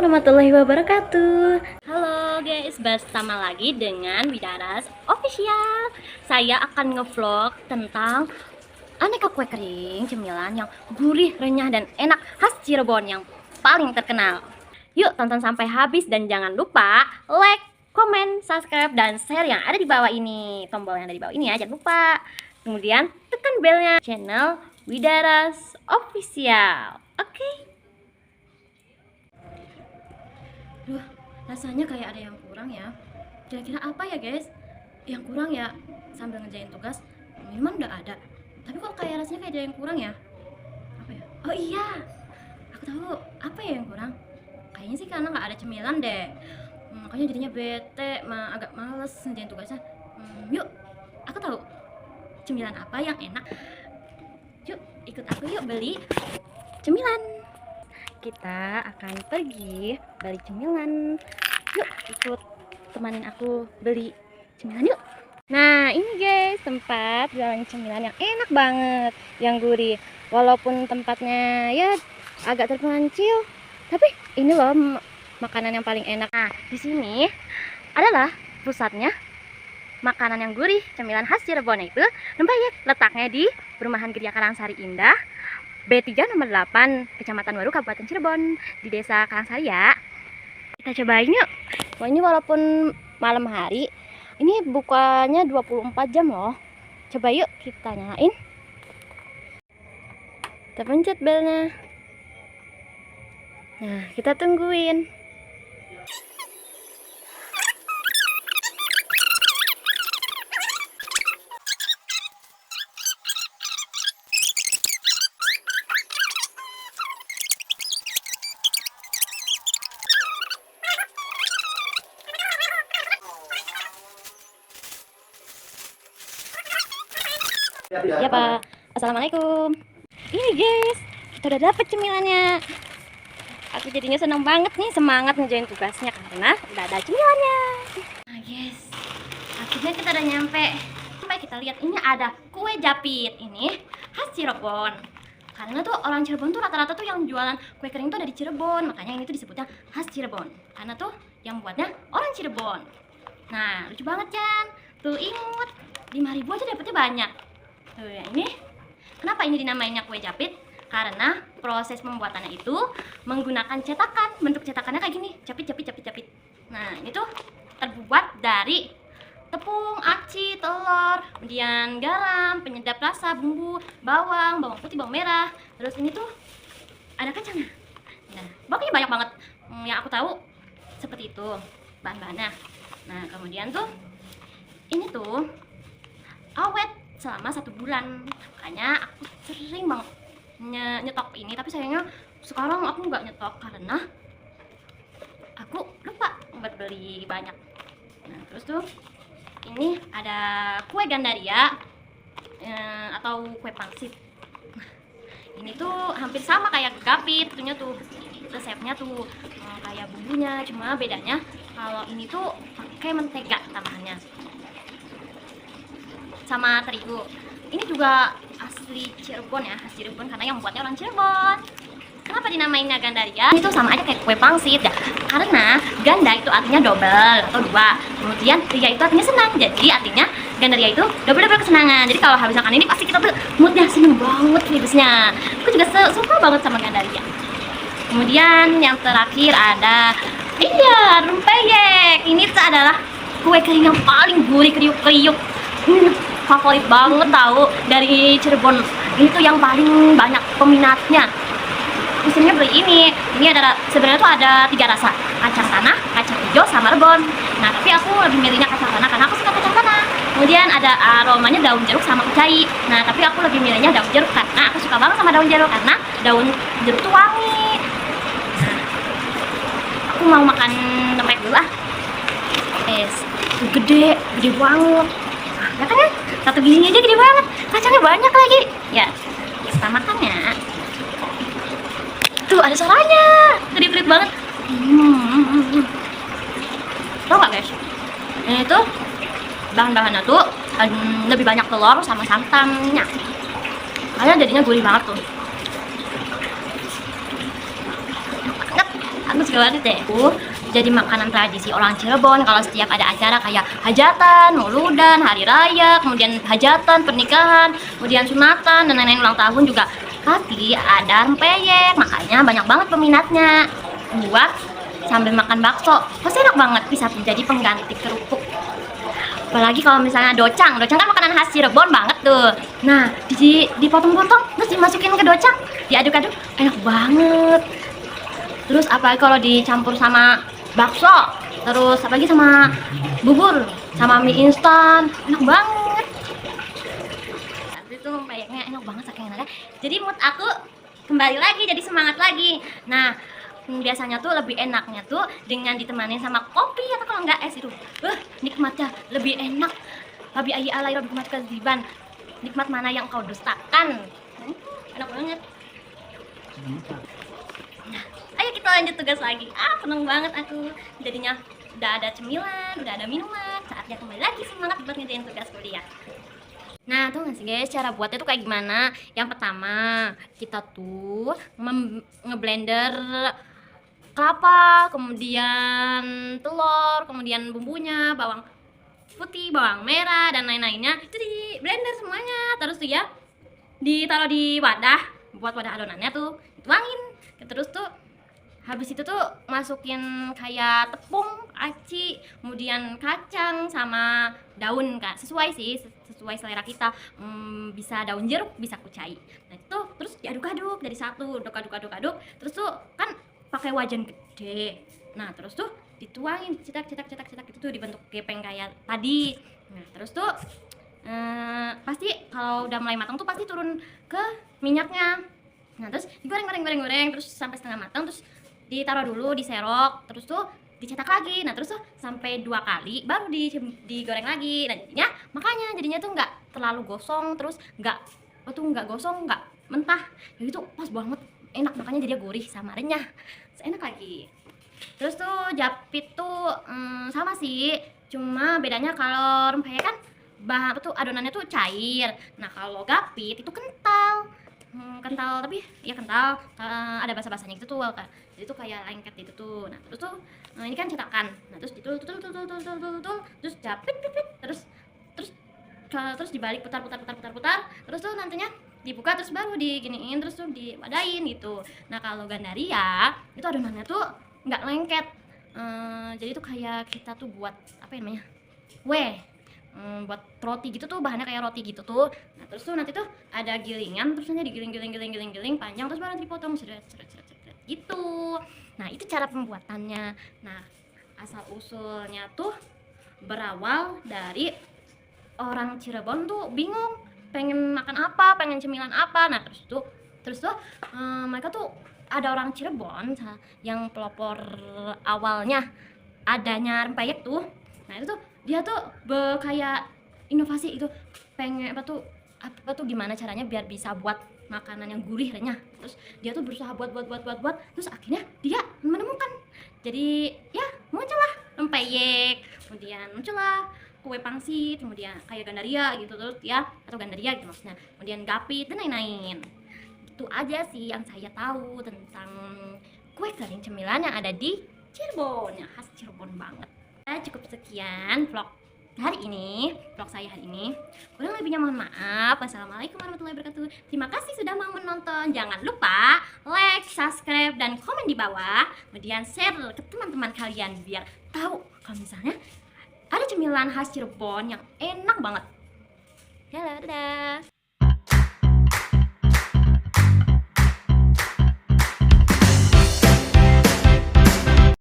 warahmatullahi wabarakatuh. Halo guys, bersama lagi dengan Widaras Official. Saya akan ngevlog tentang aneka kue kering cemilan yang gurih, renyah, dan enak khas Cirebon yang paling terkenal. Yuk tonton sampai habis dan jangan lupa like, komen, subscribe, dan share yang ada di bawah ini. Tombol yang ada di bawah ini ya, jangan lupa. Kemudian tekan belnya channel Widaras Official. Oke. Duh, rasanya kayak ada yang kurang ya. Kira-kira apa ya guys? Yang kurang ya, sambil ngerjain tugas, minuman udah ada. Tapi kok kayak rasanya kayak ada yang kurang ya? Apa ya? Oh iya, aku tahu. Apa ya yang kurang? Kayaknya sih karena nggak ada cemilan deh. Makanya jadinya bete, agak males ngerjain tugasnya. Yuk, aku tahu cemilan apa yang enak. Yuk, ikut aku yuk beli cemilan. Kita akan pergi beli cemilan. Yuk ikut temanin aku beli cemilan yuk. Nah ini guys tempat jualan cemilan yang enak banget, yang gurih. Walaupun tempatnya ya agak terpencil, tapi ini loh makanan yang paling enak. Nah di sini adalah pusatnya makanan yang gurih cemilan khas Cirebon, itu letaknya di Perumahan Geria Karangsari Indah B3 nomor 8 Kecamatan Waru Kabupaten Cirebon di Desa Karangsari ya. Kita cobain yuk. Wah, ini walaupun malam hari, ini bukanya 24 jam loh. Coba yuk kita nyalain. Kita pencet belnya. Nah, kita tungguin. Ya Pak, assalamualaikum. Ini guys, kita udah dapet cemilannya. Aku jadinya seneng banget nih, semangat ngerjain tugasnya karena udah ada cemilannya. Nah guys, akhirnya kita udah nyampe. Sampai kita lihat ini ada kue japit, ini khas Cirebon. Karena tuh orang Cirebon tuh rata-rata tuh yang jualan kue kering tuh dari Cirebon, makanya ini tuh disebutnya khas Cirebon. Karena tuh yang buatnya orang Cirebon. Nah lucu banget kan? Tuh inget 5.000 aja dapetnya banyak. Tuh ya, ini kenapa ini dinamainya kue japit? Karena proses pembuatannya itu menggunakan cetakan. Bentuk cetakannya kayak gini, capit. Nah ini tuh terbuat dari tepung, aci, telur, kemudian garam, penyedap rasa, bumbu, bawang putih, bawang merah. Terus ini tuh ada kacangnya. Nah pokoknya banyak banget yang aku tahu seperti itu bahan-bahannya. Nah kemudian tuh ini tuh awet selama 1 bulan, makanya aku sering banget nyetok ini. Tapi sayangnya sekarang aku nggak nyetok karena aku lupa buat beli banyak. Nah terus tuh ini ada kue gandaria atau kue pangsit. Nah, ini tuh hampir sama kayak gapit, tentunya tuh resepnya tuh kayak bumbunya, cuma bedanya kalau ini tuh pakai mentega tambahannya sama terigu. Ini juga asli Cirebon ya, khas Cirebon karena yang membuatnya orang Cirebon. Kenapa dinamainnya gandaria? Itu sama aja kayak kue pangsit ya. Karena ganda itu artinya double atau 2. Kemudian ria itu artinya senang. Jadi artinya gandaria itu double kesenangan. Jadi kalau habis makan ini pasti kita tuh moodnya seneng banget vibesnya. Aku juga suka banget sama gandaria. Kemudian yang terakhir ada rempeyek. Ini tuh adalah kue kering yang paling gurih, kriuk-kriuk. Favorit banget tahu dari Cirebon. Ini tuh yang paling banyak peminatnya. Biasanya beli ini. Ini ada sebenarnya tuh ada 3 rasa, kacang tanah, kacang hijau, sama rebon. Nah tapi aku lebih milihnya kacang tanah karena aku suka kacang tanah. Kemudian ada aromanya daun jeruk sama kucai. Nah tapi aku lebih milihnya daun jeruk karena aku suka banget sama daun jeruk karena daun jeruk tuh wangi. Nah, aku mau makan rempeyek dulu ah. Gede banget. Ya kan ya? Satu gini aja gede banget, kacangnya banyak lagi. Ya, kita makannya. Tuh ada suaranya, gede banget. Tau gak guys? Ini tuh bahan-bahannya tuh lebih banyak telur sama santannya. Kalian jadinya gurih banget tuh. Banget, bagus cemilan itu jadi makanan tradisi orang Cirebon kalau setiap ada acara kayak hajatan, mauludan, hari raya, kemudian hajatan, pernikahan, kemudian sunatan dan lain-lain, ulang tahun juga pasti ada rempeyek. Makanya banyak banget peminatnya buat sambil makan bakso. Pasti enak banget, bisa menjadi pengganti kerupuk. Apalagi kalau misalnya docang kan makanan khas Cirebon banget tuh. Nah, dipotong-potong terus dimasukin ke docang, diaduk-aduk, enak banget. Terus apalagi kalau dicampur sama bakso, terus apalagi sama bubur, sama mie instan, enak banget. Tapi itu kayaknya enak banget saking enaknya. Jadi mood aku kembali lagi, jadi semangat lagi. Nah, biasanya tuh lebih enaknya tuh dengan ditemani sama kopi atau kalau enggak es itu. Nikmatnya lebih enak. Lebih ayi alai lebih nikmat keziban. Nikmat mana yang kau dustakan? Enak banget. Nah, ayo kita lanjut tugas lagi. Seneng banget aku. Jadinya udah ada cemilan, udah ada minuman. Saatnya kembali lagi semangat buat ngerjain tugas kuliah. Nah, tuh nggak sih guys, cara buatnya tuh kayak gimana? Yang pertama, kita tuh ngeblender kelapa, kemudian telur, kemudian bumbunya, bawang putih, bawang merah, dan lain-lainnya. Itu di blender semuanya. Terus tuh ya, ditaruh di wadah, buat wadah adonannya tuh, dituangin. Terus tuh, habis itu tuh masukin kayak tepung, aci, kemudian kacang, sama daun, Kak. Sesuai sih, sesuai selera kita. Bisa daun jeruk, bisa kucai. Nah itu terus diaduk-aduk dari satu, aduk-aduk. Terus tuh kan pakai wajan gede. Nah, terus tuh dituangin, cetak itu tuh dibentuk gepeng kayak tadi. Nah, terus tuh pasti kalau udah mulai matang tuh pasti turun ke minyaknya. Nah, terus digoreng terus sampai setengah matang, terus ditaruh dulu, diserok, terus tuh dicetak lagi. Nah, terus tuh sampai 2 kali baru digoreng lagi. Nah, jadinya tuh nggak terlalu gosong, terus nggak gosong, nggak mentah. Jadi tuh pas banget, enak, makanya jadi gurih sama renyah, enak lagi. Terus tuh japit tuh sama sih, cuma bedanya kalau rempeyek kan adonannya tuh cair. Nah, kalau gapit itu kental, tapi ya kental, ada basa-basanya gitu tuh, jadi tuh kayak lengket gitu tuh. Nah, terus tuh ini kan cetakan. Nah, terus ditul, terus japit, terus dibalik, putar, terus tuh nantinya dibuka, terus baru diginiin, terus tuh diwadain gitu. Nah, kalau Gandaria itu adonannya tuh nggak lengket, jadi tuh kayak kita tuh buat apa namanya, kue, buat roti gitu tuh, bahannya kayak roti gitu tuh. Nah, terus tuh nanti tuh ada gilingan, terus nanti digiling panjang, terus baru dipotong seret gitu. Nah, itu cara pembuatannya. Nah, asal usulnya tuh berawal dari orang Cirebon tuh bingung pengen makan apa, pengen cemilan apa. Nah, terus tuh mereka tuh ada orang Cirebon yang pelopor awalnya adanya rempeyek tuh. Nah, itu tuh dia tuh kayak inovasi itu, pengen apa tuh gimana caranya biar bisa buat makanan yang gurih renyah. Terus dia tuh berusaha buat, terus akhirnya dia menemukan. Jadi ya muncullah rempeyek, kemudian muncullah kue pangsit, kemudian kayak Gandaria gitu terus ya, atau Gandaria gitu maksudnya, kemudian gapit dan lain-lain. Itu aja sih yang saya tahu tentang kue kering cemilan yang ada di Cirebon, yang khas Cirebon banget. Nah, cukup sekian vlog saya hari ini. Kurang lebihnya mohon maaf. Wassalamualaikum warahmatullahi wabarakatuh. Terima kasih sudah mau menonton. Jangan lupa like, subscribe, dan komen di bawah. Kemudian share ke teman-teman kalian biar tahu kalau misalnya ada cemilan khas Cirebon yang enak banget. Dadah.